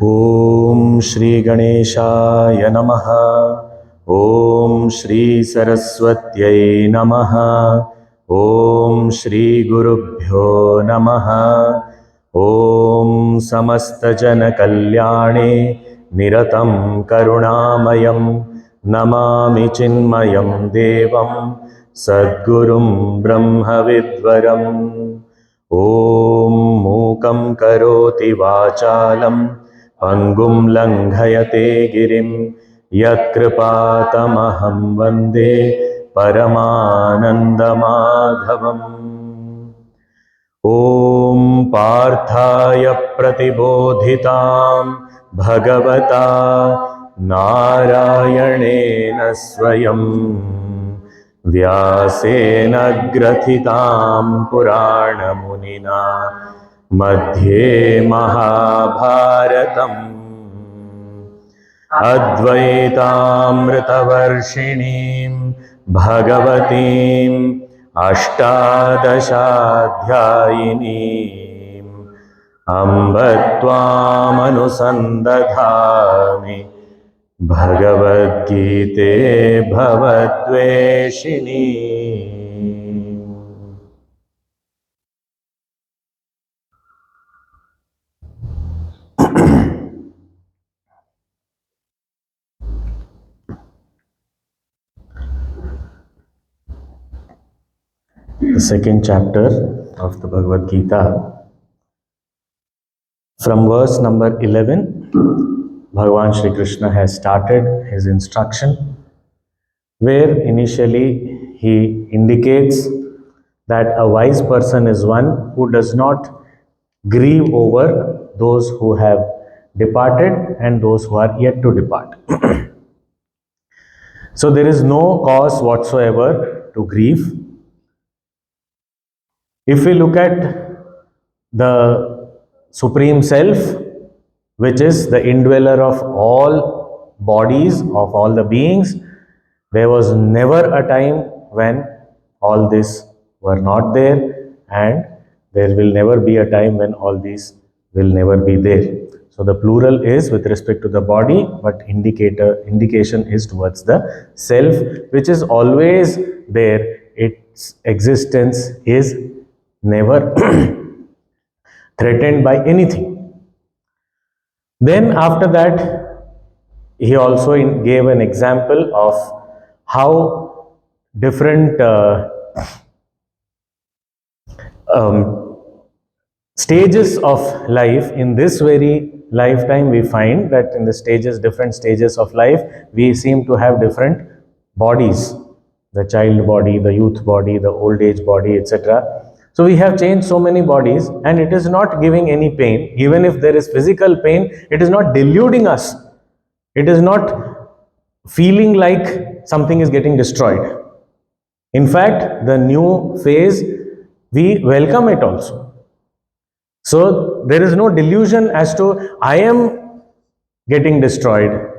Om Shri Ganeshaya Namaha. Om Shri Saraswatyai Namaha. Om Shri Gurubhyo Namaha. Om Samasta Jana Kalyane Niratam Karunamayam Namami Chinmayam Devam Sadgurum Brahma Vidvaram. Om Mukam Karoti Vachalam Pangum Langhayate Girim Yatkrpatamaham Vande Paramanandamadhavam. Om Parthaya Pratibodhitam Bhagavata Narayanena Swayam Vyasena Grathitam Purana Munina Madhye Mahabharatam Advaitamritavarshinim Bhagavatim Ashtadashadhyayinim Amba Tvam Anusandadhami Bhagavad Gita Bhavatveshini. The second chapter of the Bhagavad Gita. From verse number 11, Bhagavan Shri Krishna has started his instruction, where initially he indicates that a wise person is one who does not grieve over those who have departed and those who are yet to depart. So there is no cause whatsoever to grieve. If we look at the Supreme Self, which is the indweller of all bodies, of all the beings, there was never a time when all these were not there, and there will never be a time when all these will never be there. So the plural is with respect to the body, but indication is towards the self, which is always there. Its existence is never threatened by anything. Then after that, he also gave an example of how different stages of life in this very lifetime, we find that in the different stages of life, we seem to have different bodies, the child body, the youth body, the old age body, etc. So we have changed so many bodies, and it is not giving any pain. Even if there is physical pain, it is not deluding us. It is not feeling like something is getting destroyed. In fact, the new phase, we welcome it also. So there is no delusion as to I am getting destroyed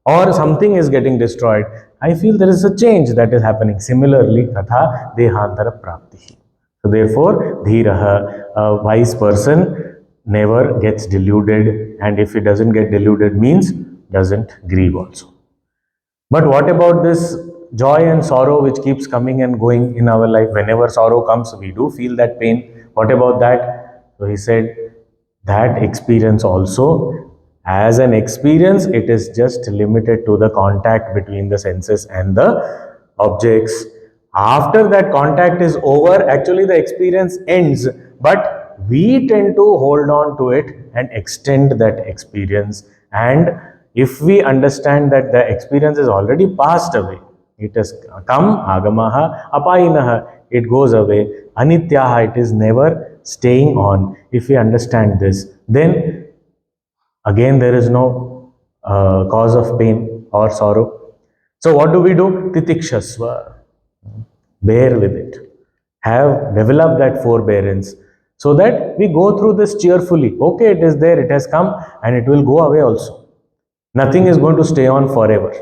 or something is getting destroyed. I feel there is a change that is happening. Similarly, tatha dehantara prapti. So therefore, dhiraha, a wise person, never gets deluded, and if he doesn't get deluded means doesn't grieve also. But what about this joy and sorrow which keeps coming and going in our life? Whenever sorrow comes, we do feel that pain. What about that? So he said that experience also, as an experience, it is just limited to the contact between the senses and the objects. After that contact is over, actually the experience ends, but we tend to hold on to it and extend that experience. And if we understand that the experience is already passed away, it has come, agamaha, apayinaha, it goes away, anityaha, it is never staying on. If we understand this, then again there is no cause of pain or sorrow. So what do? Titikshasva. Bear with it. Have developed that forbearance so that we go through this cheerfully. Okay, it is there, it has come, and it will go away also. Nothing is going to stay on forever.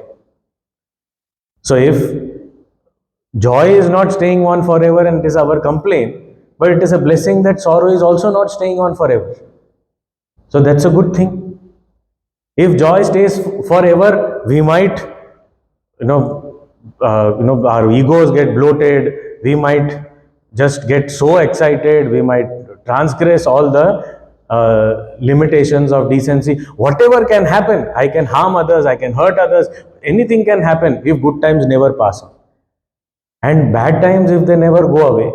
So if joy is not staying on forever and it is our complaint, but it is a blessing that sorrow is also not staying on forever. So that's a good thing. If joy stays forever, we might, our egos get bloated. We might just get so excited. We might transgress all the limitations of decency. Whatever can happen, I can harm others, I can hurt others. Anything can happen if good times never pass on. And bad times, if they never go away,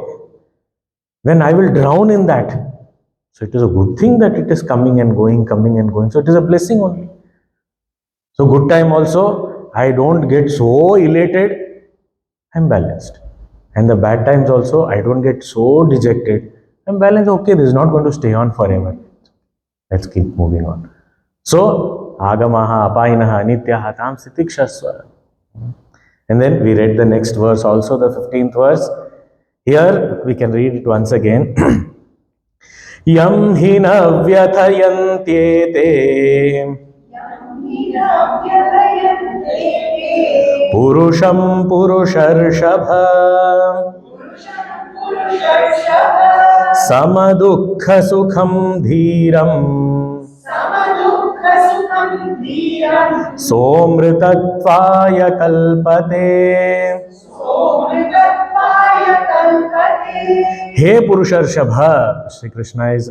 then I will drown in that. So it is a good thing that it is coming and going, coming and going. So it is a blessing only. So good time also, I don't get so elated, I'm balanced. And the bad times also, I don't get so dejected, I'm balanced. Okay, this is not going to stay on forever. Let's keep moving on. So, agamaha, apayinaha, anityaha, tam sitikshasva. And then we read the next verse also, the 15th verse. Here we can read it once again. Yam hina vyathayantyete purusham purusharshabha samadukha sukham dhiram somritattvaya kalpate. Hey Purusharshabha, Shri Krishna is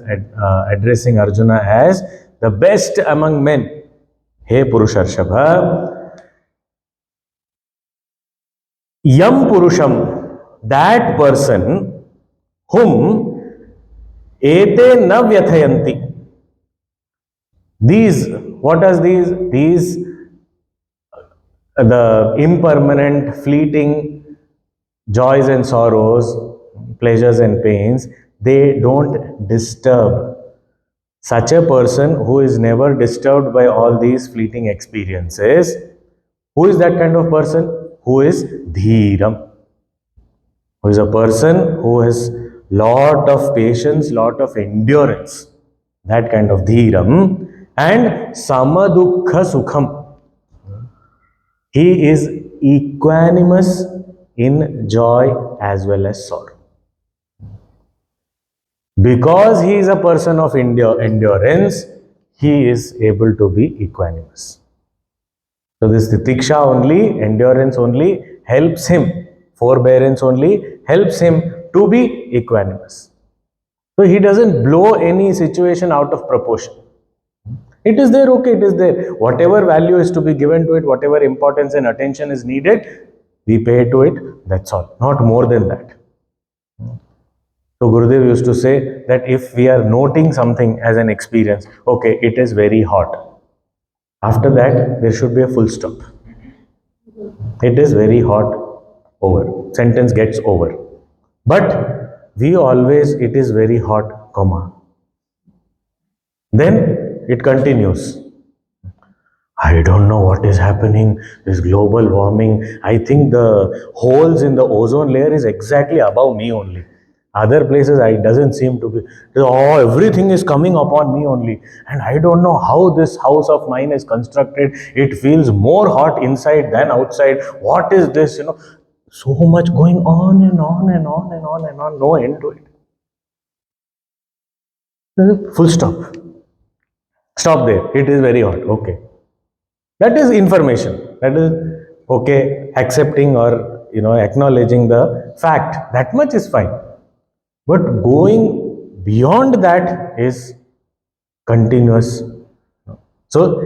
addressing Arjuna as the best among men. Hey Purusharshabha, Yam Purusham, that person whom ete na vyathayanti. These, what are these? These, the impermanent, fleeting joys and sorrows, pleasures and pains, they don't disturb. Such a person who is never disturbed by all these fleeting experiences, who is that kind of person? Who is Dhiram. Who is a person who has lot of patience, lot of endurance. That kind of Dhiram. And Samadukha Sukham. He is equanimous in joy as well as sorrow. Because he is a person of endurance, he is able to be equanimous. So this titiksha only, endurance only helps him, forbearance only helps him to be equanimous. So he doesn't blow any situation out of proportion. It is there, okay, it is there. Whatever value is to be given to it, whatever importance and attention is needed, we pay to it, that's all. Not more than that. So Gurudev used to say that if we are noting something as an experience, okay, it is very hot. After that, there should be a full stop. It is very hot, over. Sentence gets over. But we always, it is very hot, comma. Then it continues. I don't know what is happening, this global warming. I think the holes in the ozone layer is exactly above me only. Other places, it doesn't seem to be. Oh, everything is coming upon me only. And I don't know how this house of mine is constructed. It feels more hot inside than outside. What is this? So much going on and on and on and on and on. No end to it. Full stop. Stop there. It is very hot. Okay. That is information. That is okay. Accepting or acknowledging the fact. That much is fine. But going beyond that is continuous. So,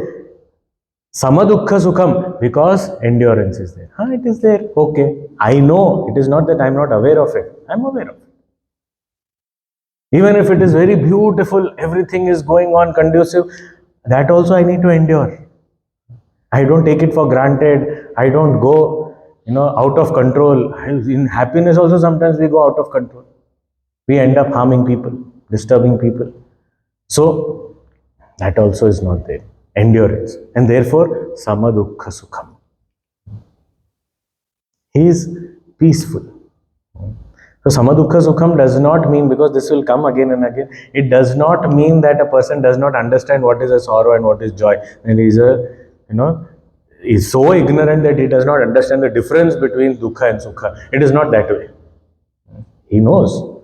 Samadukha sukham, because endurance is there. It is there. Okay. I know. It is not that I am not aware of it. I am aware of it. Even if it is very beautiful, everything is going on conducive, that also I need to endure. I don't take it for granted. I don't go, out of control. In happiness also sometimes we go out of control. We end up harming people, disturbing people. So that also is not there. Endurance. And therefore, samadukha sukham. He is peaceful. So samadukha sukham does not mean, because this will come again and again, it does not mean that a person does not understand what is a sorrow and what is joy. And he is so ignorant that he does not understand the difference between dukkha and sukha. It is not that way. He knows.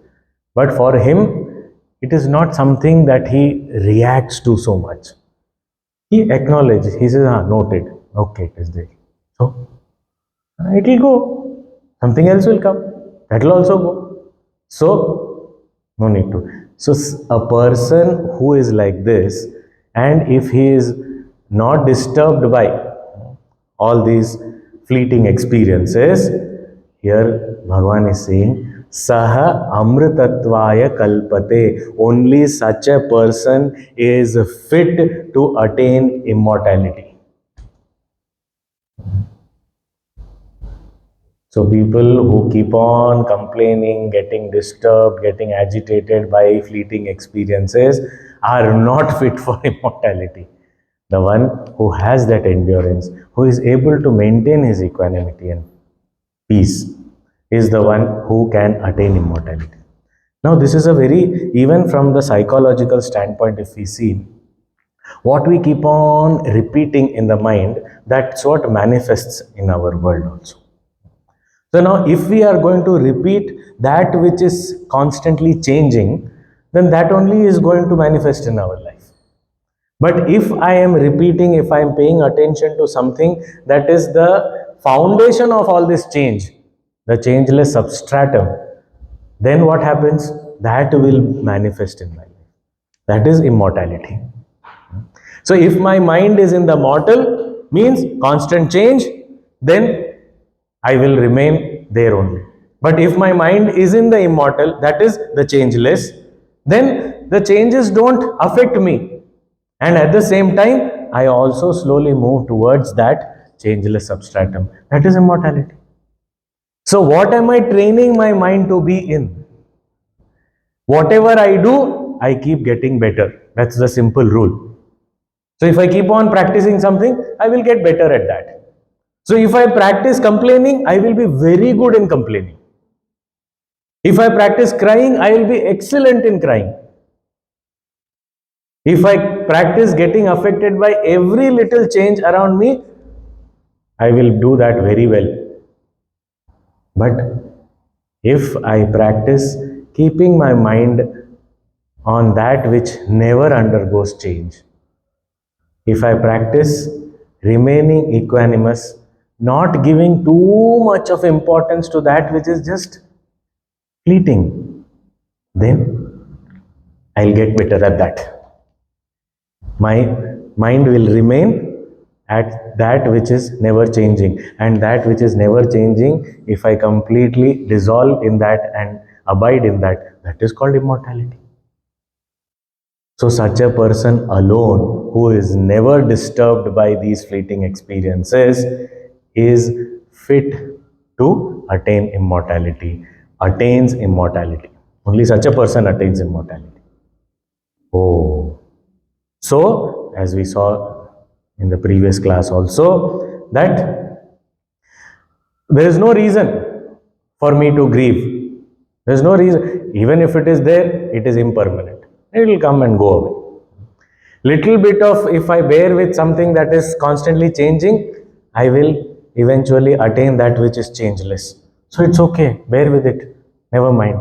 But for him, it is not something that he reacts to so much. He acknowledges. He says, noted. Okay, it is there. So, it will go. Something else will come. That will also go. So, no need to. So, a person who is like this, and if he is not disturbed by all these fleeting experiences, here Bhagavan is saying, Saha amritatvaya kalpate. Only such a person is fit to attain immortality. So people who keep on complaining, getting disturbed, getting agitated by fleeting experiences are not fit for immortality. The one who has that endurance, who is able to maintain his equanimity and peace, is the one who can attain immortality. Now this is a very, even from the psychological standpoint, if we see, what we keep on repeating in the mind, that's what manifests in our world also. So now if we are going to repeat that which is constantly changing, then that only is going to manifest in our life. But if I am repeating, if I am paying attention to something that is the foundation of all this change, the changeless substratum, then what happens? That will manifest in my life. That is immortality. So if my mind is in the mortal, means constant change, then I will remain there only. But if my mind is in the immortal, that is the changeless, then the changes don't affect me. And at the same time, I also slowly move towards that changeless substratum. That is immortality. So what am I training my mind to be in? Whatever I do, I keep getting better. That's the simple rule. So if I keep on practicing something, I will get better at that. So if I practice complaining, I will be very good in complaining. If I practice crying, I will be excellent in crying. If I practice getting affected by every little change around me, I will do that very well. But if I practice keeping my mind on that which never undergoes change, if I practice remaining equanimous, not giving too much of importance to that which is just fleeting, then I'll get better at that. My mind will remain at that which is never changing, and that which is never changing, if I completely dissolve in that and abide in that, that is called immortality. So such a person alone, who is never disturbed by these fleeting experiences, is fit to attain immortality, attains immortality. Only such a person attains immortality. Oh, so as we saw in the previous class also, that there is no reason for me to grieve. There is no reason. Even if it is there, it is impermanent. It will come and go away. Little bit of, if I bear with something that is constantly changing, I will eventually attain that which is changeless. So it's okay, bear with it, never mind.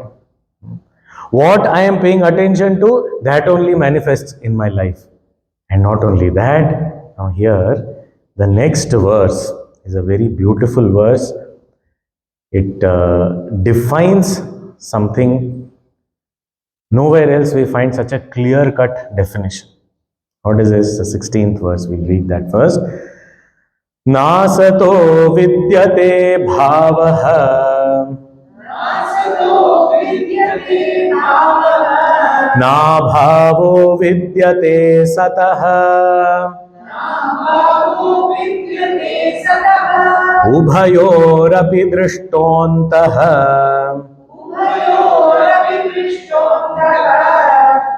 What I am paying attention to, that only manifests in my life. And not only that, now here, the next verse is a very beautiful verse. It defines something. Nowhere else we find such a clear-cut definition. What is this? The 16th verse. We'll read that first. नासतो विद्यते भावः नाभावो विद्यते सतः उभयोरपि दृष्टोऽन्तः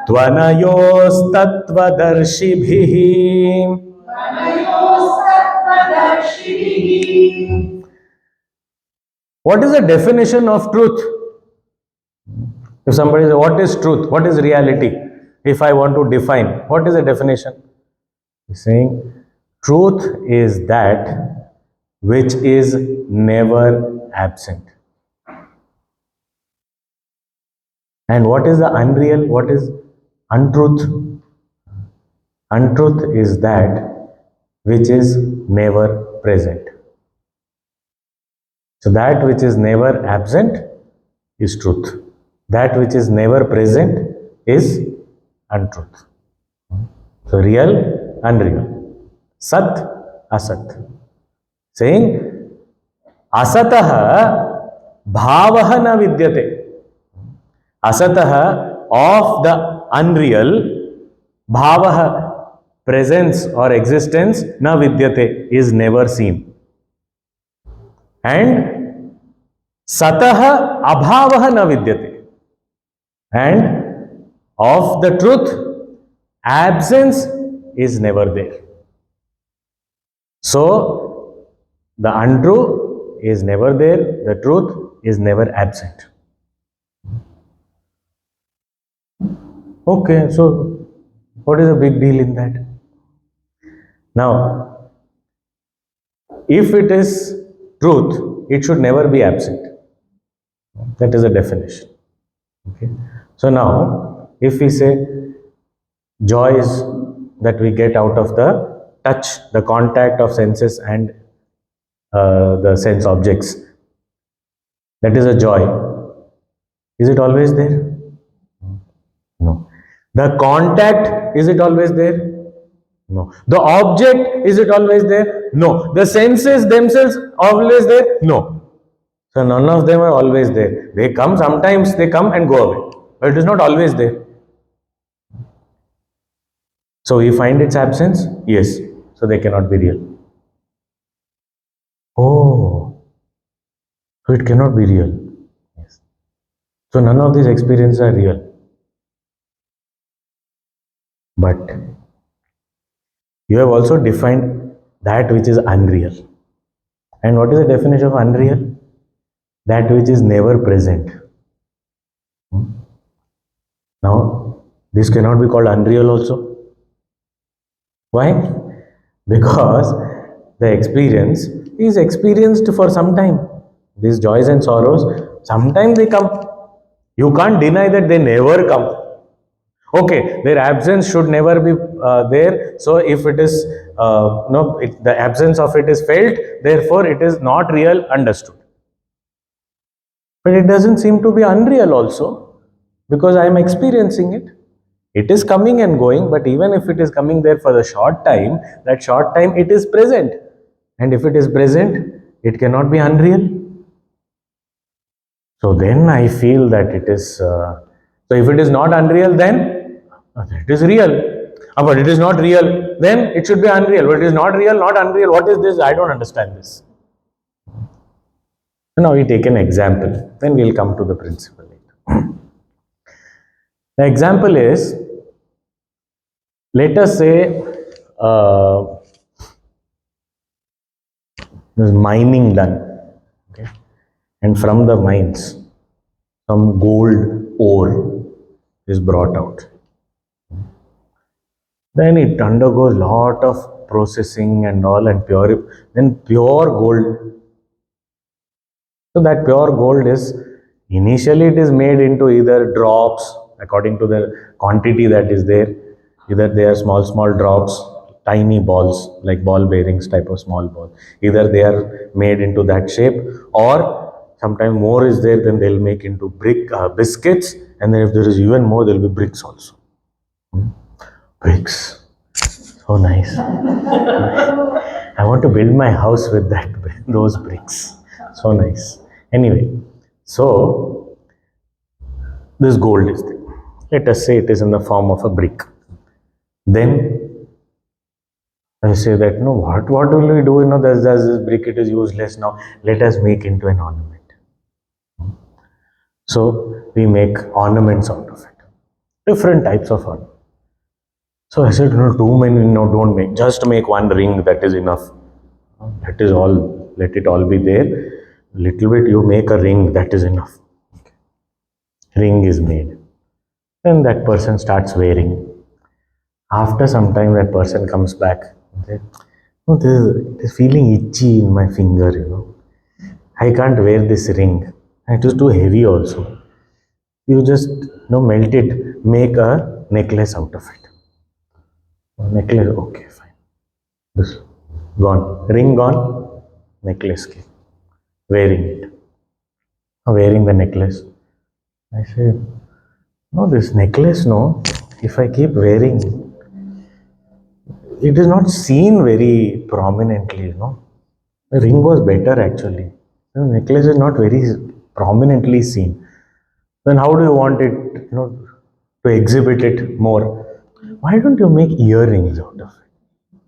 त्वनयोस्तत्त्वदर्शिभिः. What is the definition of truth? If somebody says, what is truth? What is reality? If I want to define, what is the definition? He's saying, truth is that which is never absent. And what is the unreal? What is untruth? Untruth is that which is never present. So that which is never absent is truth. That which is never present is untruth. So real, unreal. Sat, asat. Saying, asataha bhavaha na vidyate. Asataha, of the unreal, bhavaha, presence or existence, na vidyate, is never seen. And sataha abhavaha na vidyate. And of the truth, absence is never there. So, the untrue is never there, the truth is never absent. Okay, so what is the big deal in that? Now, if it is truth, it should never be absent. That is the definition. Okay. So now, if we say joys that we get out of the touch, the contact of senses and the sense objects, that is a joy. Is it always there? No. The contact, is it always there? No. The object, is it always there? No. The senses themselves, always there? No. So none of them are always there. They come, sometimes they come and go away. But it is not always there. So we find its absence? Yes. So they cannot be real. Oh. So it cannot be real. Yes. So none of these experiences are real. But you have also defined that which is unreal. And what is the definition of unreal? That which is never present. Now, this cannot be called unreal also. Why? Because the experience is experienced for some time. These joys and sorrows, sometimes they come. You can't deny that they never come. Okay, their absence should never be there. So if it is, the absence of it is felt, therefore it is not real, understood. But it doesn't seem to be unreal also, because I am experiencing it. It is coming and going, but even if it is coming there for the short time, that short time it is present. And if it is present, it cannot be unreal. So then I feel that it is, so if it is not unreal, then it is real. But it is not real, then it should be unreal. But it is not real, not unreal. What is this? I don't understand this. Now we take an example, then we will come to the principle later. The example is, let us say there is mining done, okay? And from the mines, some gold ore is brought out. Then it undergoes lot of processing and all, and then pure gold. So that pure gold is, initially it is made into either drops according to the quantity that is there. Either they are small drops, tiny balls like ball bearings type of small ball. Either they are made into that shape, or sometimes more is there, then they'll make into biscuits, and then if there is even more, there will be bricks also. Bricks. So nice. I want to build my house with those bricks. So nice. Anyway, so this gold is there. Let us say it is in the form of a brick. Then I say that, no, what will we do? There's this brick, it is useless now. Let us make into an ornament. So we make ornaments out of it. Different types of ornaments. So I said, no, too many, no, don't make. Just make one ring, that is enough. That is all. Let it all be there. Little bit you make a ring, that is enough. Ring is made. Then that person starts wearing. After some time, that person comes back. Oh, it is feeling itchy in my finger. I can't wear this ring. It is too heavy also. You just melt it, make a necklace out of it. Necklace, okay, fine. This gone. Ring gone, necklace came. Wearing it. Wearing the necklace. I said, no, this necklace, no, if I keep wearing, it is not seen very prominently. The ring was better actually. The necklace is not very prominently seen. Then how do you want it, to exhibit it more? Why don't you make earrings out of it?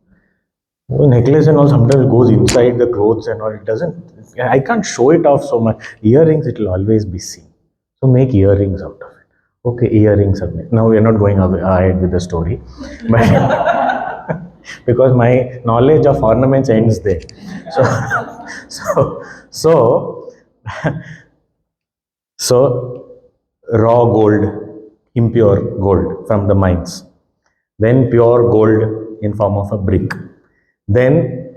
The necklace and all sometimes goes inside the clothes and all. It doesn't. I can't show it off so much. Earrings, it will always be seen. So make earrings out of it. Okay, earrings are made. Now we are not going ahead with the story, but because my knowledge of ornaments ends there. So, so, so raw gold, impure gold from the mines, then pure gold in form of a brick, then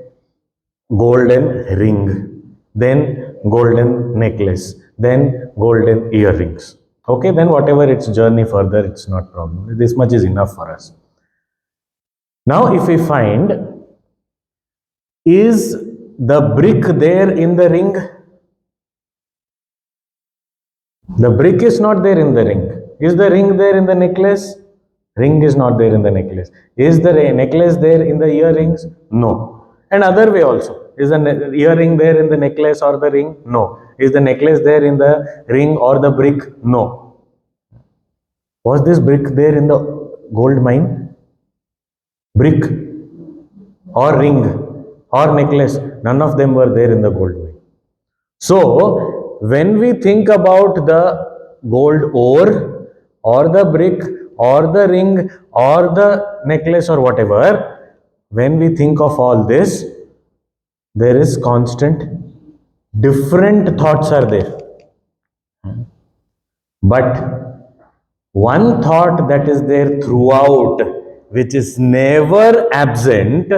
golden ring, then golden necklace, then golden earrings. Okay, then whatever its journey further, it's not problem. This much is enough for us. Now, if we find, is the brick there in the ring? The brick is not there in the ring. Is the ring there in the necklace? Ring is not there in the necklace. Is the necklace there in the earrings? No. And other way also. Is the earring there in the necklace or the ring? No. Is the necklace there in the ring or the brick? No. Was this brick there in the gold mine? Brick or ring or necklace, none of them were there in the gold mine. So, when we think about the gold ore or the brick or the ring or the necklace or whatever, when we think of all this, there is constant, different thoughts are there. But one thought that is there throughout, which is never absent,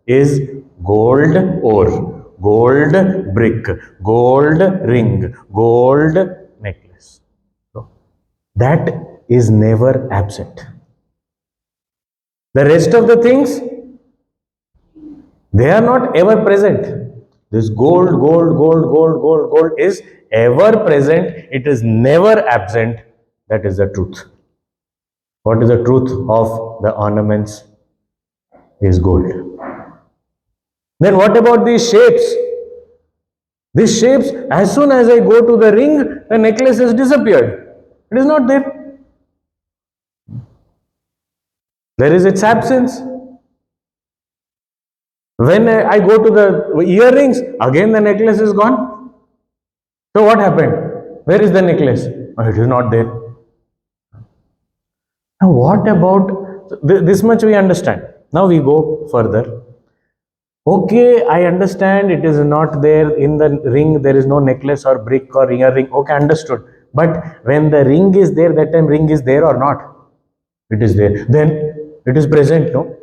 is gold ore, gold brick, gold ring, gold necklace. So that is never absent. The rest of the things, they are not ever present. This gold, gold, gold, gold, gold, gold is ever present. It is never absent. That is the truth. What is the truth of the ornaments? Is gold. Then what about these shapes? These shapes, as soon as I go to the ring, the necklace has disappeared. It is not there. There is its absence. When I go to the earrings, again the necklace is gone. So what happened? Where is the necklace? Oh, it is not there. Now what about, this much we understand. Now we go further. Okay, I understand it is not there in the ring, there is no necklace or brick or earring. Okay, understood. But when the ring is there, that time ring is there or not? It is there. Then it is present, no?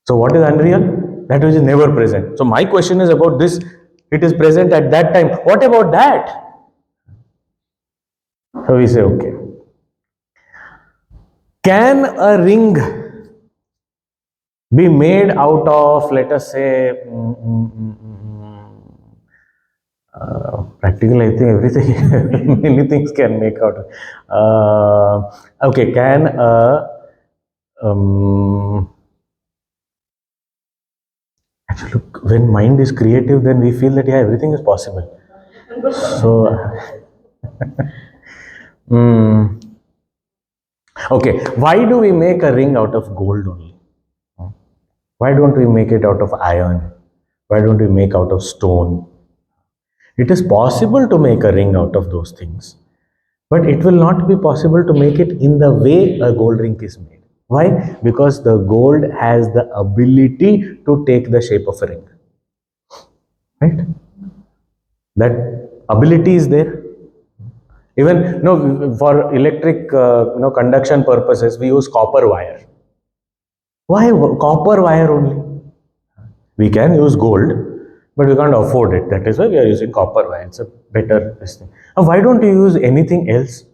So what is unreal? That which is never present. So my question is about this. It is present at that time. What about that? So we say, okay. Can a ring be made out of, let us say, practical, I think everything, many things can make out of. Okay, can a Actually, look, when mind is creative, then we feel that, yeah, everything is possible. So, okay, why do we make a ring out of gold only? Why don't we make it out of iron? Why don't we make out of stone? It is possible to make a ring out of those things, but it will not be possible to make it in the way a gold ring is made. Why? Because the gold has the ability to take the shape of a ring. Right? That ability is there. Even no, for electric conduction purposes, we use copper wire. Why copper wire only? We can use gold, but we can't afford it. That is why we are using copper wire. It's a better thing. Why don't you use anything else?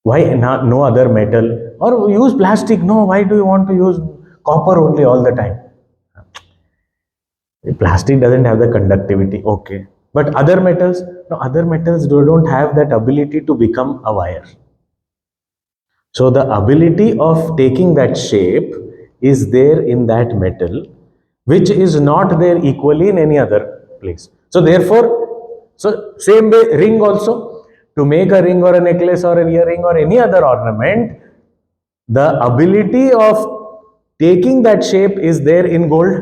Why not no other metal? Or use plastic? No, why do you want to use copper only all the time? Plastic doesn't have the conductivity, okay. But other metals, no, other metals don't have that ability to become a wire. So the ability of taking that shape is there in that metal, which is not there equally in any other place. So therefore, so same way ring also, to make a ring or a necklace or an earring or any other ornament, the ability of taking that shape is there in gold.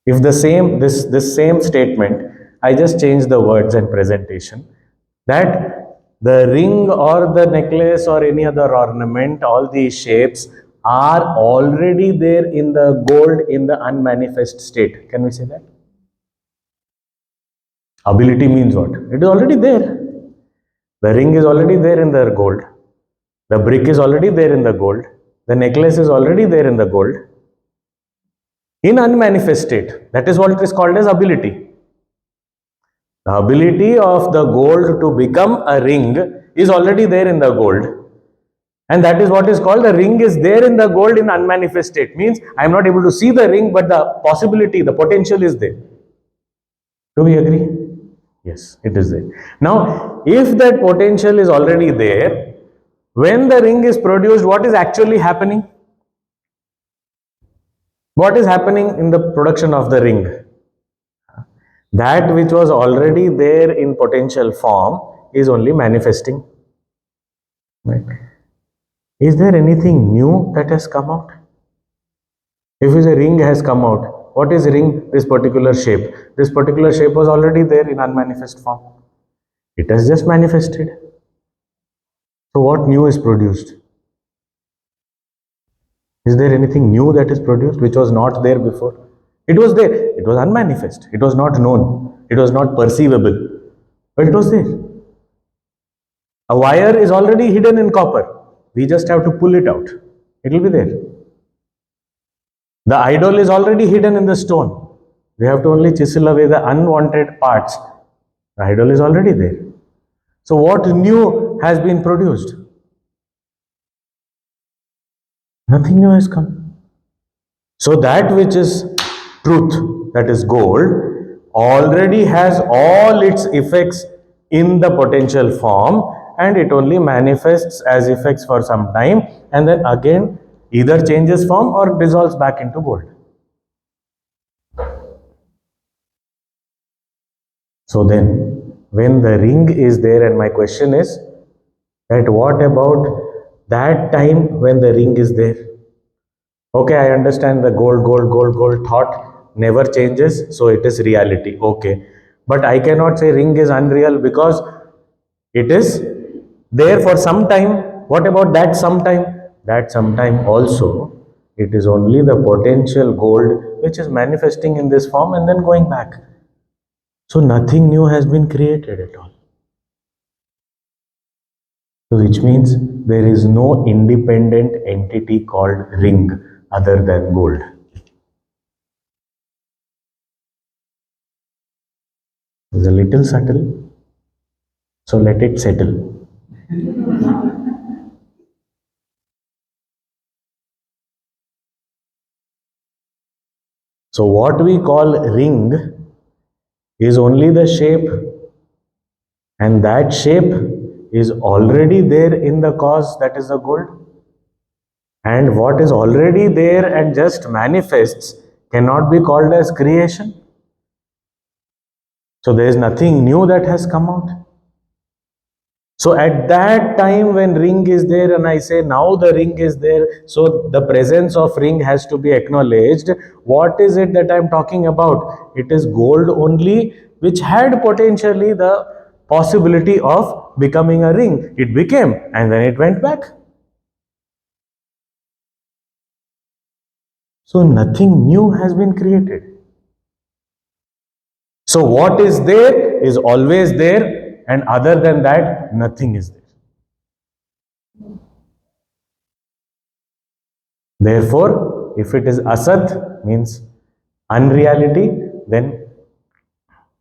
If the same this same statement, I just change the words and presentation, that the ring or the necklace or any other ornament, all these shapes are already there in the gold in the unmanifest state. Can we say that? Ability means what? It is already there. The ring is already there in the gold. The brick is already there in the gold. The necklace is already there in the gold. In unmanifest state. That is what is called as ability. The ability of the gold to become a ring is already there in the gold. And that is what is called the ring is there in the gold in unmanifest state. Means I am not able to see the ring, but the possibility, the potential is there. Do we agree? Yes, it is there. Now, if that potential is already there, when the ring is produced, what is actually happening? What is happening in the production of the ring? That which was already there in potential form is only manifesting. Right? Is there anything new that has come out? If a ring has come out, what is ring? This particular shape. This particular shape was already there in unmanifest form. It has just manifested. So what new is produced? Is there anything new that is produced which was not there before? It was there. It was unmanifest. It was not known. It was not perceivable. But it was there. A wire is already hidden in copper. We just have to pull it out. It will be there. The idol is already hidden in the stone. We have to only chisel away the unwanted parts. The idol is already there. So what new has been produced? Nothing new has come. So that which is truth, that is gold, already has all its effects in the potential form, and it only manifests as effects for some time and then again either changes form or dissolves back into gold. So then, when the ring is there, and my question is that what about that time when the ring is there? Okay, I understand the gold thought never changes, so it is reality. Okay, but I cannot say ring is unreal because it is there for some time. What about that sometime? That sometime also, it is only the potential gold which is manifesting in this form and then going back. So nothing new has been created at all. So which means there is no independent entity called ring other than gold. It's a little subtle, so let it settle. So what we call ring is only the shape, and that shape is already there in the cause, that is the gold. And what is already there and just manifests cannot be called as creation. So there is nothing new that has come out. So at that time when ring is there and I say now the ring is there, so the presence of ring has to be acknowledged. What is it that I am talking about? It is gold only, which had potentially the possibility of becoming a ring. It became and then it went back. So nothing new has been created. So what is there is always there, and other than that, nothing is there. Therefore, if it is asat, means unreality, then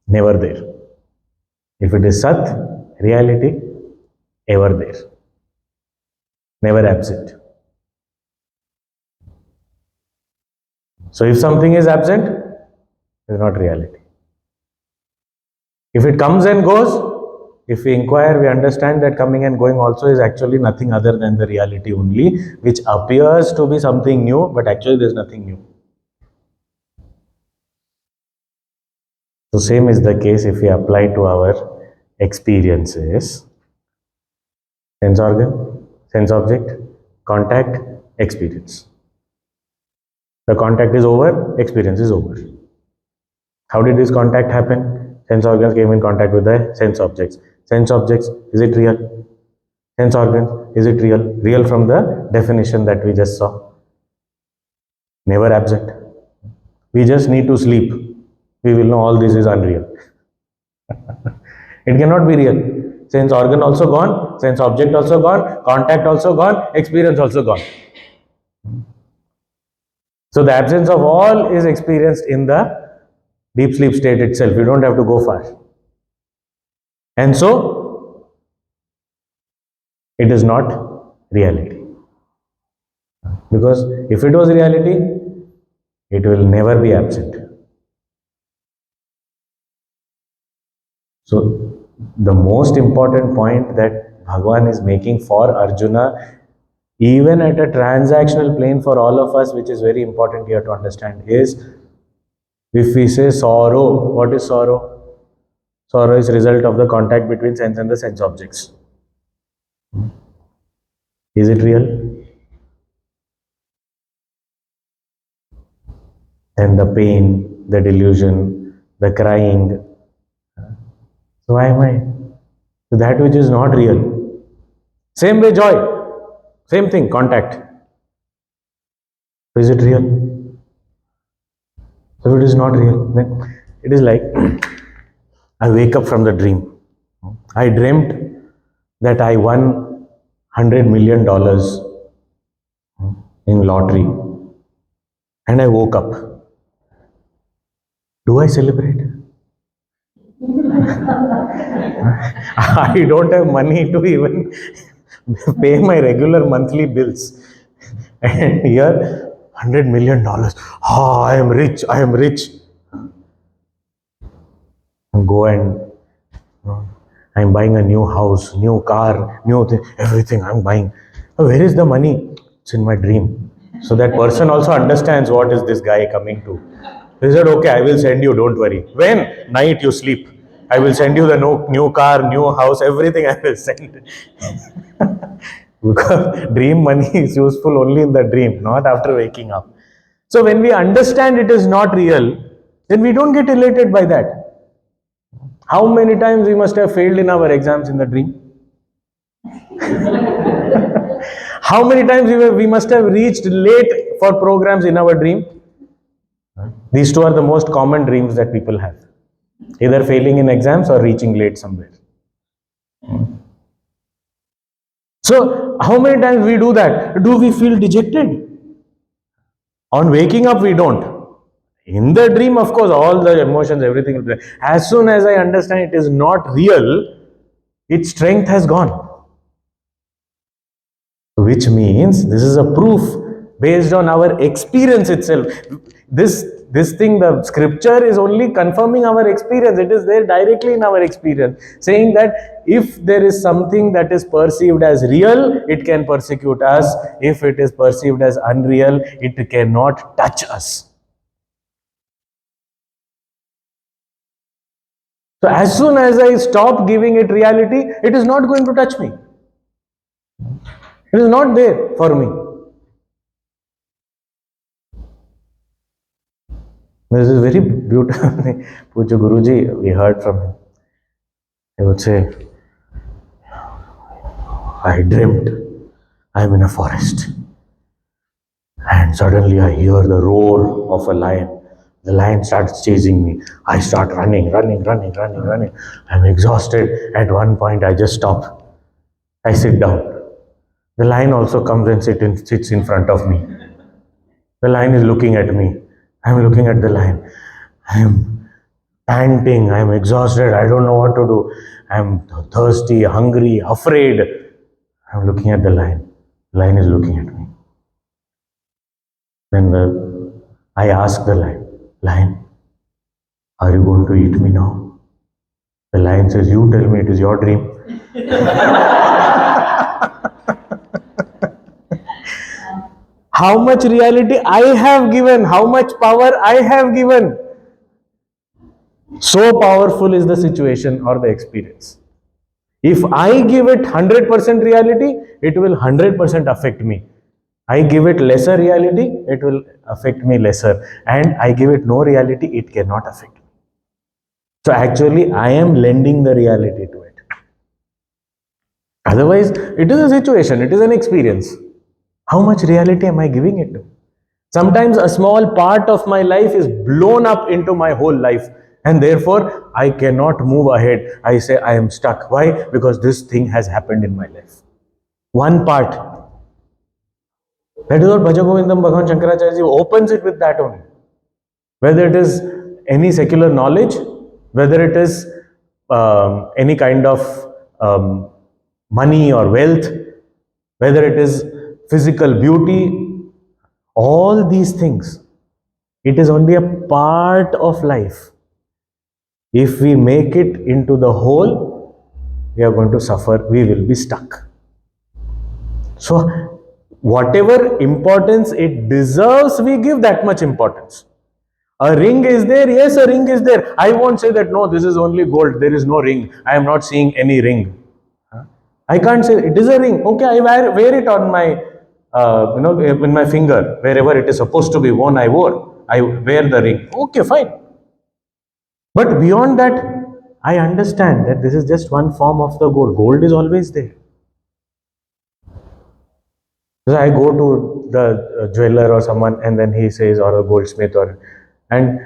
never there. If it is sat, reality, ever there, never absent. So if something is absent, it is not reality. If it comes and goes, if we inquire, we understand that coming and going also is actually nothing other than the reality only, which appears to be something new, but actually there is nothing new. So same is the case if we apply to our experiences. Sense organ, sense object, contact, experience. The contact is over, experience is over. How did this contact happen? Sense organs came in contact with the sense objects. Sense objects, is it real? Sense organs, is it real? Real from the definition that we just saw. Never absent. We just need to sleep. We will know all this is unreal. It cannot be real. Sense organ also gone, sense object also gone, contact also gone, experience also gone. So the absence of all is experienced in the deep sleep state itself. You don't have to go far. And so, it is not reality. Because if it was reality, it will never be absent. So, the most important point that Bhagavan is making for Arjuna, even at a transactional plane for all of us, which is very important here to understand, is if we say sorrow, what is sorrow? Sorrow is result of the contact between sense and the sense objects. Is it real? Then the pain, the delusion, the crying. So why am I? So that which is not real. Same way joy. Same thing, contact. So is it real? So if it is not real, then it is like I wake up from the dream. I dreamt that I won $100 million in lottery. And I woke up. Do I celebrate? I don't have money to even pay my regular monthly bills. And here, $100 million. Oh, I am rich, I am rich. Go and I'm buying a new house, new car, new thing, everything I'm buying. Where is the money? It's in my dream. So that person also understands what is this guy coming to. He said, okay, I will send you, don't worry. When? Night you sleep. I will send you the new car, new house, everything I will send. Because dream money is useful only in the dream, not after waking up. So when we understand it is not real, then we don't get elated by that. How many times we must have failed in our exams in the dream? How many times we must have reached late for programs in our dream? These two are the most common dreams that people have. Either failing in exams or reaching late somewhere. So, how many times we do that? Do we feel dejected? On waking up, we don't. In the dream, of course, all the emotions, everything will be. As soon as I understand it is not real, its strength has gone. Which means this is a proof based on our experience itself. This thing, the scripture is only confirming our experience. It is there directly in our experience, saying that if there is something that is perceived as real, it can persecute us. If it is perceived as unreal, it cannot touch us. So as soon as I stop giving it reality, it is not going to touch me. It is not there for me. This is very beautiful. Puja Guruji, we heard from him. He would say, I dreamt I am in a forest. And suddenly I hear the roar of a lion. The lion starts chasing me. I start running. I'm exhausted. At one point, I just stop. I sit down. The lion also comes and sits in front of me. The lion is looking at me. I'm looking at the lion. I'm panting. I'm exhausted. I don't know what to do. I'm thirsty, hungry, afraid. I'm looking at the lion. The lion is looking at me. Then I ask the lion, are you going to eat me now? The lion says, you tell me, it is your dream. How much reality I have given, how much power I have given. So powerful is the situation or the experience. If I give it 100% reality, it will 100% affect me. I give it lesser reality, it will affect me lesser. And I give it no reality, it cannot affect me. So actually, I am lending the reality to it. Otherwise, it is a situation, it is an experience. How much reality am I giving it to? Sometimes a small part of my life is blown up into my whole life, and therefore I cannot move ahead. I say I am stuck. Why? Because this thing has happened in my life. One part. That is what Bhaja Govindam Bhagavan Shankaracharya Ji opens it with that only. Whether it is any secular knowledge, whether it is any kind of money or wealth, whether it is physical beauty, all these things, it is only a part of life. If we make it into the whole, we are going to suffer, we will be stuck. So, whatever importance it deserves, we give that much importance. A ring is there, yes, a ring is there. I won't say that, no, this is only gold, there is no ring. I am not seeing any ring. I can't say it is a ring. Okay, I wear it on my, in my finger, wherever it is supposed to be worn, I wear the ring. Okay, fine. But beyond that, I understand that this is just one form of the gold. Gold is always there. So I go to the jeweler or someone, and then he says, or a goldsmith, and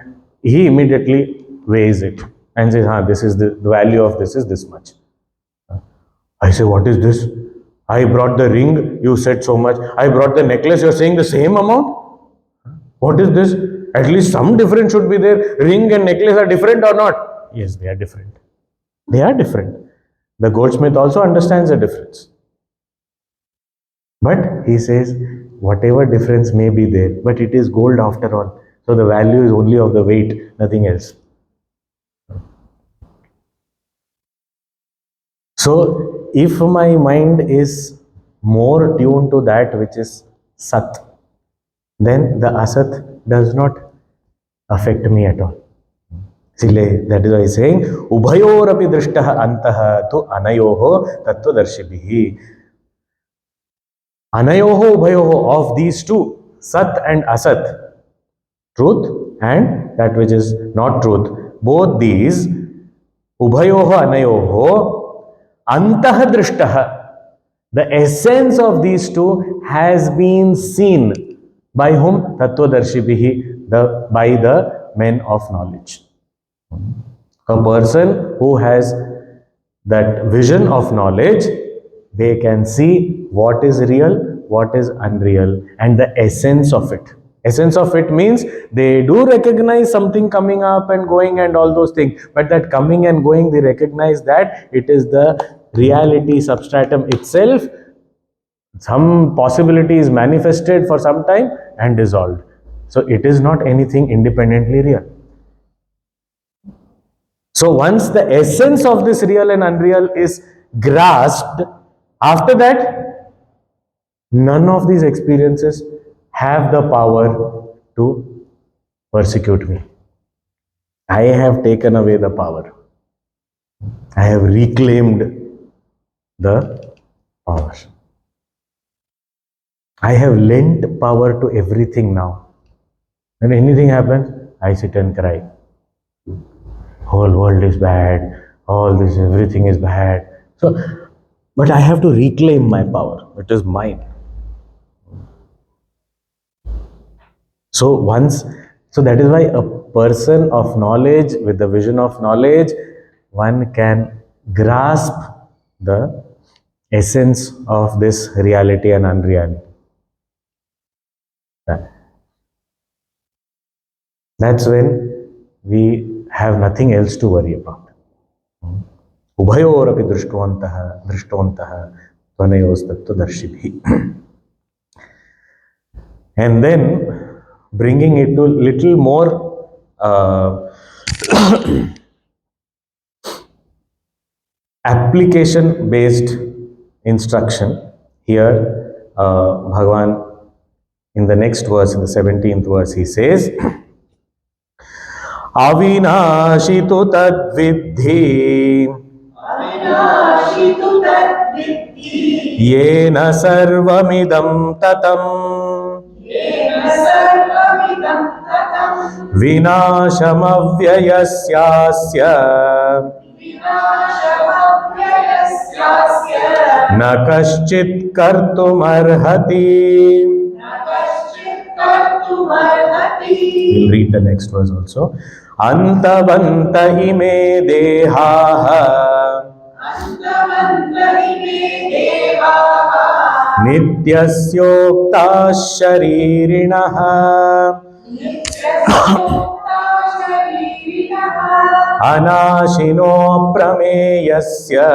he immediately weighs it and says, this is the value of this is this much. I say, what is this? I brought the ring, you said so much. I brought the necklace, you're saying the same amount? What is this? At least some difference should be there. Ring and necklace are different or not? Yes, they are different. They are different. The goldsmith also understands the difference. But he says, whatever difference may be there, but it is gold after all. So the value is only of the weight, nothing else. So if my mind is more tuned to that which is Sat, then the Asat does not affect me at all. That is why he is saying, Ubhayor api drishtah antah tu anayoho tattvadarshibhihi. Anayoho ubhayoho, of these two, Sat and Asat, truth and that which is not truth, both these, Ubhayoho anayoho, antah drishtah, the essence of these two has been seen. By whom? Tattvadarshibhihi, by the men of knowledge. A person who has that vision of knowledge, they can see what is real, what is unreal, and the essence of it. Essence of it means they do recognize something coming up and going and all those things, but that coming and going, they recognize that it is the reality substratum itself Some possibility is manifested for some time and dissolved. So it is not anything independently real. So once the essence of this real and unreal is grasped, after that, none of these experiences have the power to persecute me. I have taken away the power. I have reclaimed the power. I have lent power to everything now. When anything happens, I sit and cry. Whole world is bad. All this, everything is bad. So, but I have to reclaim my power. It is mine. So that is why a person of knowledge with the vision of knowledge, one can grasp the essence of this reality and unreality. That's when we have nothing else to worry about. उभयोरपि दृष्टवन्तः त्वनयोस्तत्त्वदर्शिभिः. And then bringing it to little more application based instruction. Here Bhagavan, in the next verse, in the 17th verse, he says, Avinashi tu tadviddhi yena sarvamidam tatam vinashamavyyasyasya na kaschit kartumarhati. We'll read the next verse also. Antavanta ime dehaha nityasyokta sharirinaha anashino prameyasya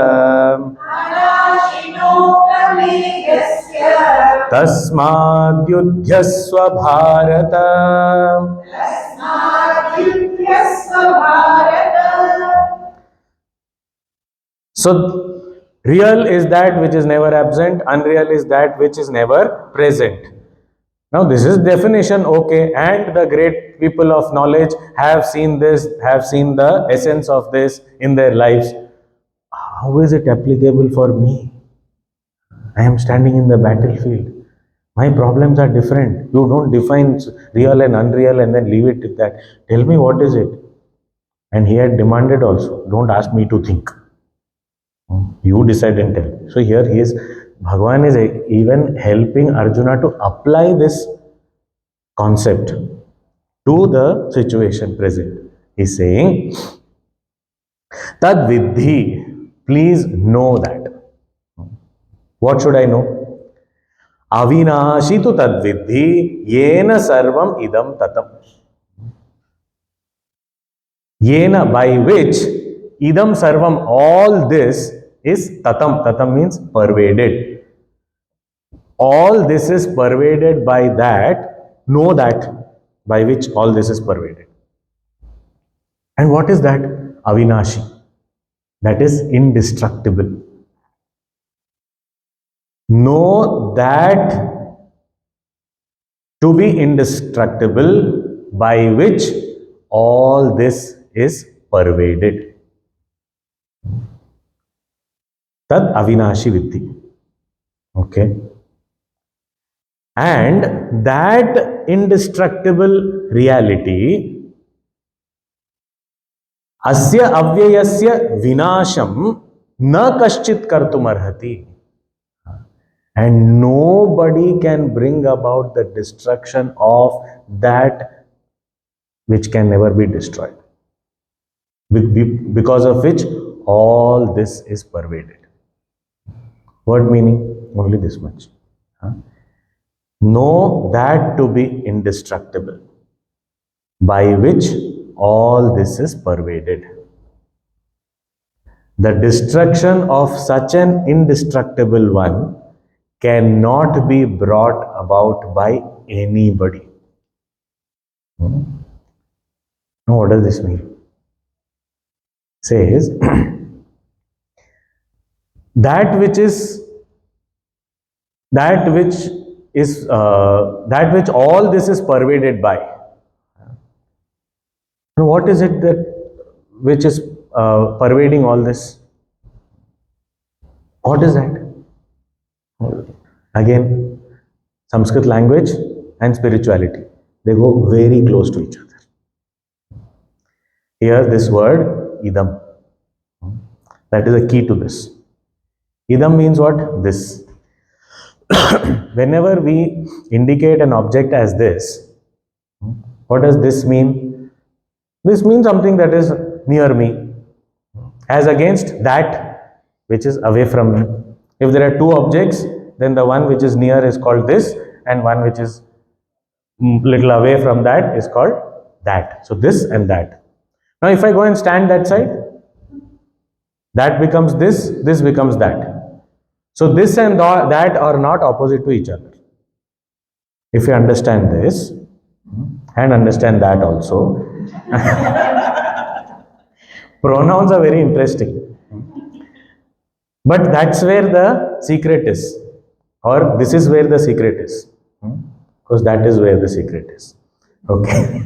tasmadyudhyasva bharata. So real is that which is never absent, unreal is that which is never present. Now this is definition, okay, and the great people of knowledge have seen this, have seen the essence of this in their lives. How is it applicable for me? I am standing in the battlefield. My problems are different. You don't define real and unreal and then leave it at that. Tell me what is it. And he had demanded also, don't ask me to think. You decide and tell. So here Bhagavan is even helping Arjuna to apply this concept to the situation present. He's saying, Tad vidhi, please know that. What should I know? Avinashi tu tad vidhi, yena sarvam idam tatam. Yena, by which, idam sarvam, all this is tatam. Tatam means pervaded. All this is pervaded by that. Know that by which all this is pervaded. And what is that? Avinashi. That is indestructible. Know that to be indestructible by which all this is pervaded. Tad avinashi viddhi. Okay. And that indestructible reality, asya avyayasya vinasham na kaschit kartumarhati. And nobody can bring about the destruction of that which can never be destroyed. Because of which all this is pervaded. What meaning? Only this much. Know that to be indestructible, by which all this is pervaded. The destruction of such an indestructible one cannot be brought about by anybody. Now, what does this mean? Says that which is that which that which all this is pervaded by. Now, what is it that which is pervading all this? What is that? Again, Sanskrit language and spirituality, they go very close to each other. Here, this word idam, that is a key to this. Idam means what? This. Whenever we indicate an object as this, what does this mean? This means something that is near me, as against that which is away from me. If there are two objects, then the one which is near is called this, and one which is little away from that is called that. So this and that. Now if I go and stand that side, that becomes this becomes that. So this and that are not opposite to each other. If you understand this and understand that also, pronouns are very interesting. But that's where the secret is, or this is where the secret is, because that is where the secret is. Okay,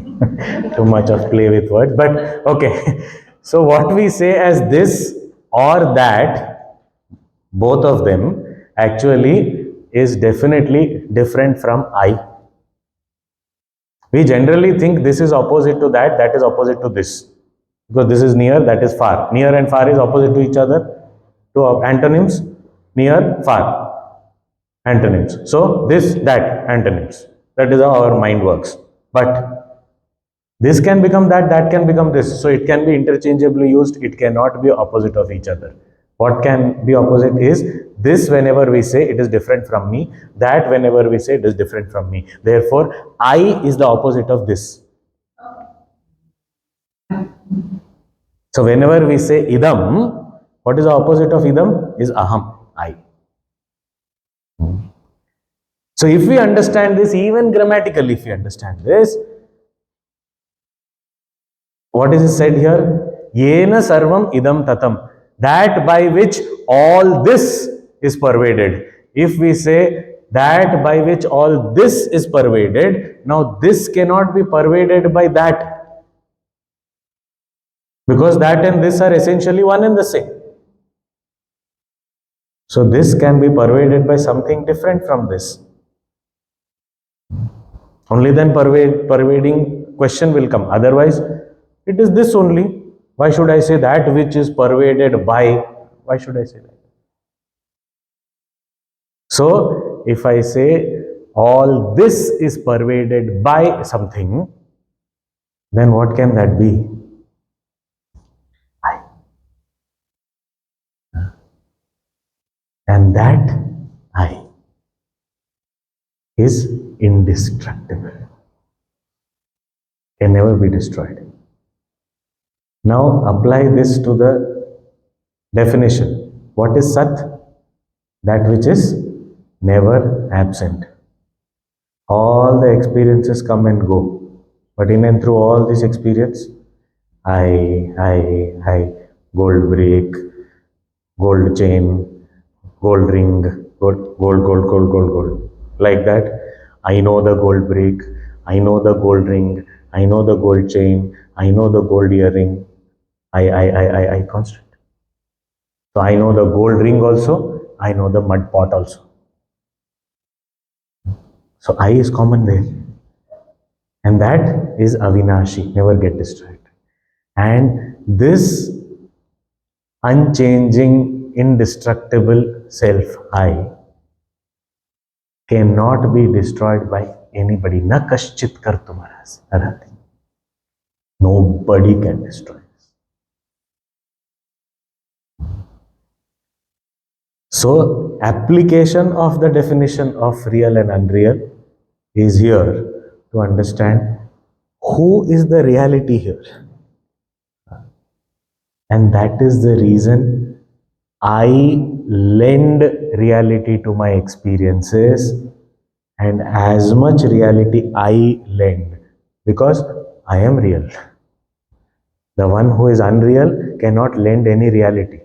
too much of play with words, but okay. So what we say as this or that, both of them actually is definitely different from I. We generally think this is opposite to that, that is opposite to this, because this is near, that is far. Near and far is opposite to each other. To antonyms, near, far, antonyms. So this, that, antonyms. That is how our mind works. But this can become that, that can become this. So it can be interchangeably used. It cannot be opposite of each other. What can be opposite is this whenever we say it is different from me, that whenever we say it is different from me. Therefore, I is the opposite of this. So whenever we say idam, what is the opposite of idam? Is aham, I. So if we understand this, even grammatically, if we understand this, what is said here? Yena sarvam idam tatam. That by which all this is pervaded. If we say that by which all this is pervaded, now this cannot be pervaded by that. Because that and this are essentially one and the same. So this can be pervaded by something different from this. Only then pervading question will come. Otherwise, it is this only. Why should I say that which is pervaded by? Why should I say that? So, if I say all this is pervaded by something, then what can that be? I. And that I is indestructible, can never be destroyed. Now apply this to the definition. What is Sat? That which is never absent. All the experiences come and go, but in and through all this experience, I, gold break, gold chain, gold ring, gold. Like that, I know the gold break, I know the gold ring, I know the gold chain, I know the gold earring, I constant. So I know the gold ring also, I know the mud pot also. So I is common there. And that is Avinashi, never get destroyed. And this unchanging, indestructible self, I, cannot be destroyed by anybody. Na kaschit kartum arhati. Nobody can destroy this. So, application of the definition of real and unreal is here to understand who is the reality here. And that is the reason I lend reality to my experiences, and as much reality I lend, because I am real. The one who is unreal cannot lend any reality.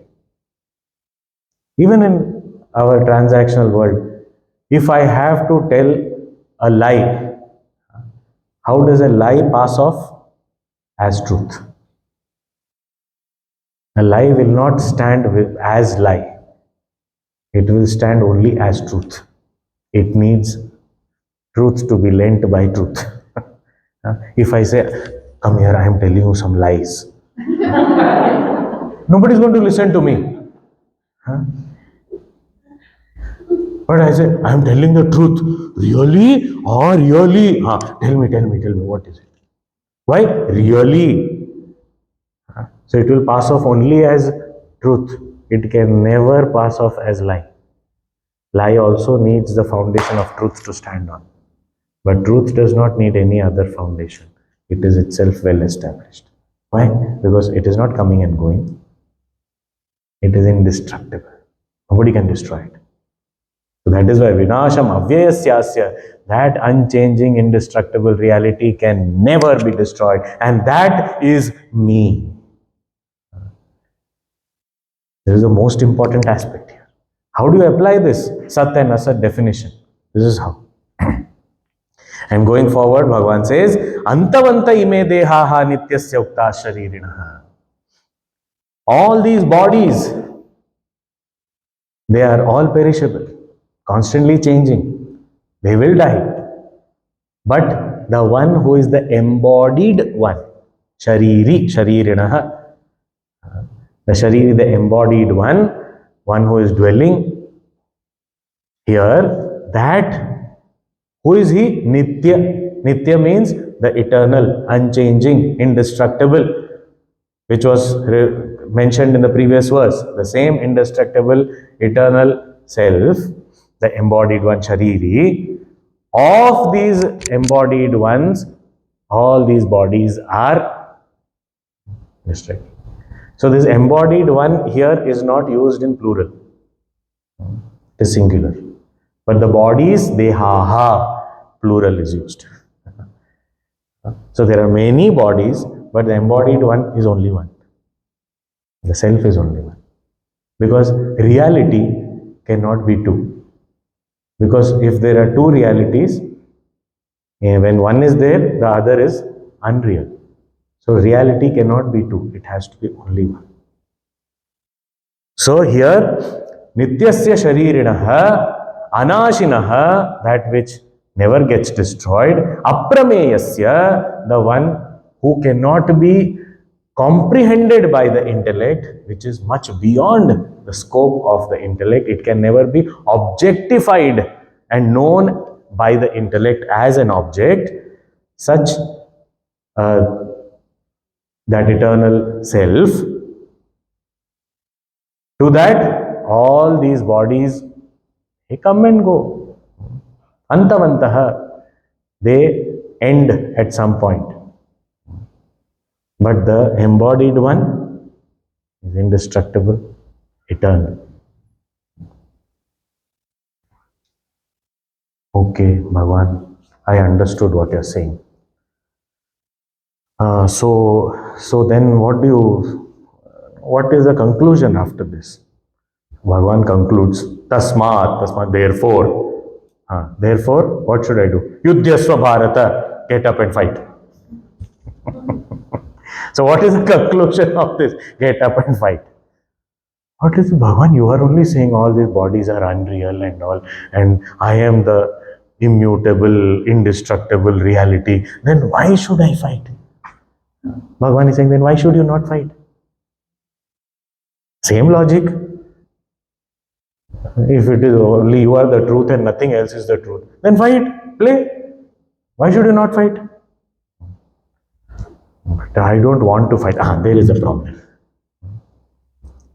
Even in our transactional world, if I have to tell a lie, how does a lie pass off as truth? A lie will not stand as lie. It will stand only as truth. It needs truth to be lent by truth. If I say, come here, I am telling you some lies, nobody is going to listen to me. Huh? But I say, I am telling the truth. Really? Oh, really? Tell me, what is it? Why? Really? So it will pass off only as truth. It can never pass off as lie. Lie also needs the foundation of truth to stand on. But truth does not need any other foundation. It is itself well established. Why? Because it is not coming and going. It is indestructible. Nobody can destroy it. So that is why Vinasham Avyayasyasya, that unchanging, indestructible reality can never be destroyed. And that is me. This is the most important aspect here. How do you apply this Sat and Asat definition? This is how. And going forward, Bhagavan says, Antavanta ime dehaha nityasya ukta sharirinaha. All these bodies, they are all perishable, constantly changing. They will die. But the one who is the embodied one, sharirinaha, the shariri, the embodied one who is dwelling here, that, who is he? Nitya. Nitya means the eternal, unchanging, indestructible, which was mentioned in the previous verse. The same indestructible, eternal self, the embodied one, Shariri. Of these embodied ones, all these bodies are destructible. So this embodied one here is not used in plural. It is singular. But the bodies, dehaha, plural is used. So there are many bodies, but the embodied one is only one. The self is only one. Because reality cannot be two. Because if there are two realities, when one is there, the other is unreal. So reality cannot be two. It has to be only one. So here, nityasya sharirinaha, anashinaha, that which never gets destroyed, aprameyasya, the one who cannot be comprehended by the intellect, which is much beyond the scope of the intellect. It can never be objectified and known by the intellect as an object. Such that eternal self, to that, all these bodies, they come and go. Antavantaha, they end at some point. But the embodied one is indestructible, eternal. Okay, Bhagavan, I understood what you're saying. So then what is the conclusion after this? Bhagavan concludes, tasmat, therefore, what should I do? Yudhyasva Bharata, get up and fight. So what is the conclusion of this? Get up and fight. What is Bhagavan? You are only saying all these bodies are unreal and all, and I am the immutable, indestructible reality. Then why should I fight? Bhagavan is saying, then why should you not fight? Same logic. If it is only you are the truth and nothing else is the truth, then fight, play. Why should you not fight? But I don't want to fight. There is a problem.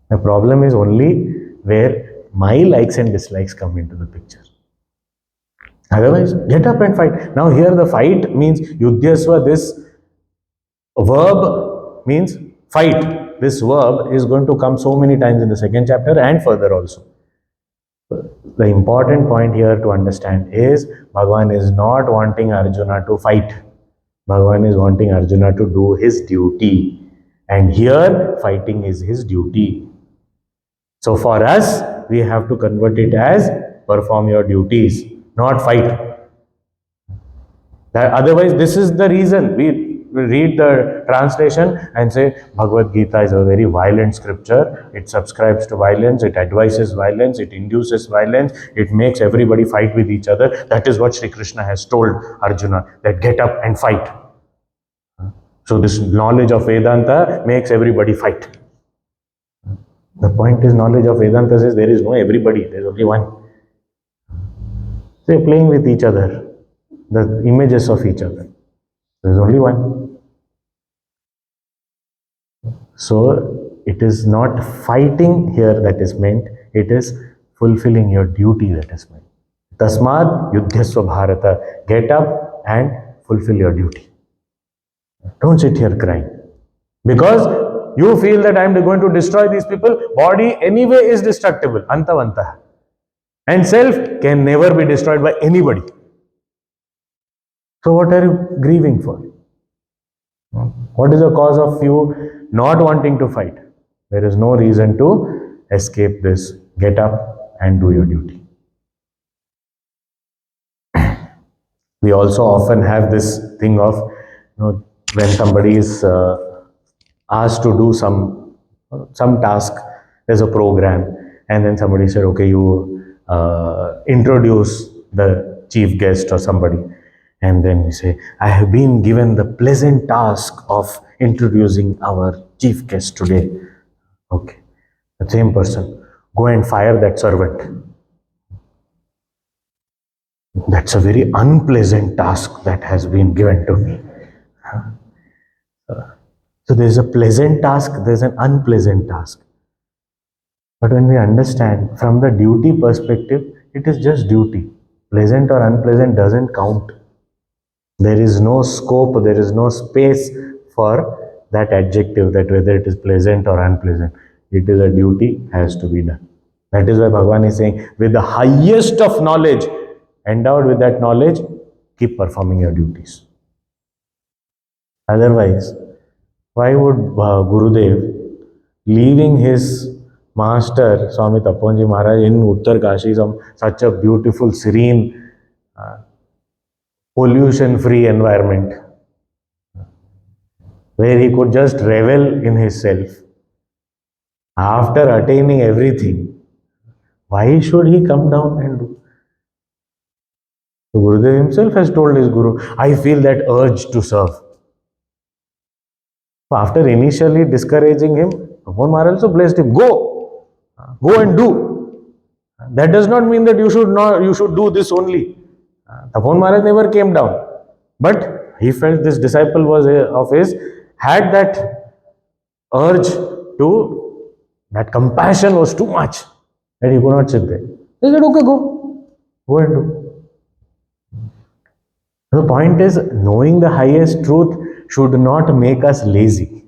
The problem is only where my likes and dislikes come into the picture. Otherwise, get up and fight. Now here the fight means yudhyasva, this verb means fight. this verb is going to come so many times in the second chapter and further also. The important point here to understand is Bhagavan is not wanting Arjuna to fight. Bhagavan is wanting Arjuna to do his duty. And here, fighting is his duty. So for us, we have to convert it as perform your duties, not fight. That otherwise, this is the reason we read the translation and say Bhagavad Gita is a very violent scripture. It subscribes to violence, it advises violence, it induces violence, it makes everybody fight with each other. That is what Sri Krishna has told Arjuna, that get up and fight. So this knowledge of Vedanta makes everybody fight. The point is, knowledge of Vedanta says there is no everybody, there is only one. They are playing with each other, the images of each other. There is only one. So it is not fighting here that is meant, it is fulfilling your duty that is meant. Tasmad yudhyasva bharata. Get up and fulfill your duty. Don't sit here crying. Because you feel that I am going to destroy these people. Body anyway is destructible. Antavantah. And self can never be destroyed by anybody. So what are you grieving for? What is the cause of you not wanting to fight? There is no reason to escape this. Get up and do your duty. We also often have this thing of, when somebody is asked to do some task, there's a program, and then somebody said, okay, you introduce the chief guest or somebody, and then you say, I have been given the pleasant task of introducing our chief guest today. Okay, the same person, go and fire that servant. That's a very unpleasant task that has been given to me. So there's a pleasant task, there's an unpleasant task. But when we understand from the duty perspective, it is just duty. Pleasant or unpleasant doesn't count. There is no scope, there is no space for that adjective, that whether it is pleasant or unpleasant. It is a duty, has to be done. That is why Bhagavan is saying, with the highest of knowledge, endowed with that knowledge, keep performing your duties. Otherwise, why would Gurudev, leaving his master, Swami Taponji Maharaj, in Uttar Kashi, such a beautiful, serene, pollution-free environment, where he could just revel in his self, after attaining everything, why should he come down and do? So Gurudev himself has told his Guru, I feel that urge to serve. So after initially discouraging him, Tapon Maharaj also blessed him, go and do. That does not mean that you should do this only. Tapon Maharaj never came down, but he felt this disciple was of his, had that urge to, that compassion was too much, that he could not sit there. He said, okay, go and do. The point is, knowing the highest truth should not make us lazy.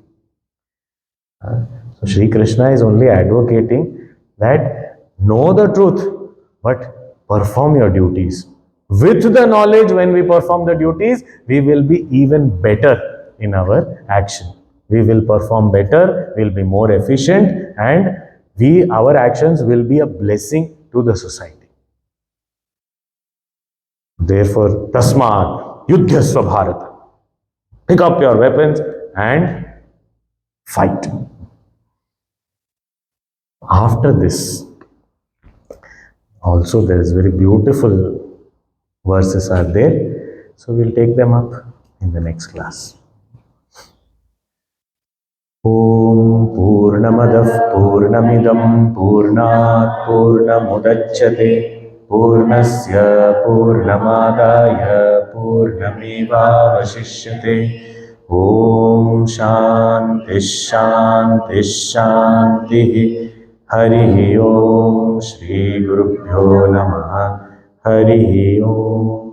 So Sri Krishna is only advocating that know the truth, but perform your duties. With the knowledge, when we perform the duties, we will be even better in our action. We will perform better, we will be more efficient, and our actions will be a blessing to the society. Therefore, Tasmad Yudhyasva Bharata. Pick up your weapons and fight. After this, also there is very beautiful verses are there. So we'll take them up in the next class. Om Purnamadah Purnamidam Purnat Purnamudachyate Purnasya Purnamadaya Purnameva Vashishyate. Om Shanti Shanti Shanti. Hari Om Shri Gurubhyo Namaha. Hari Om.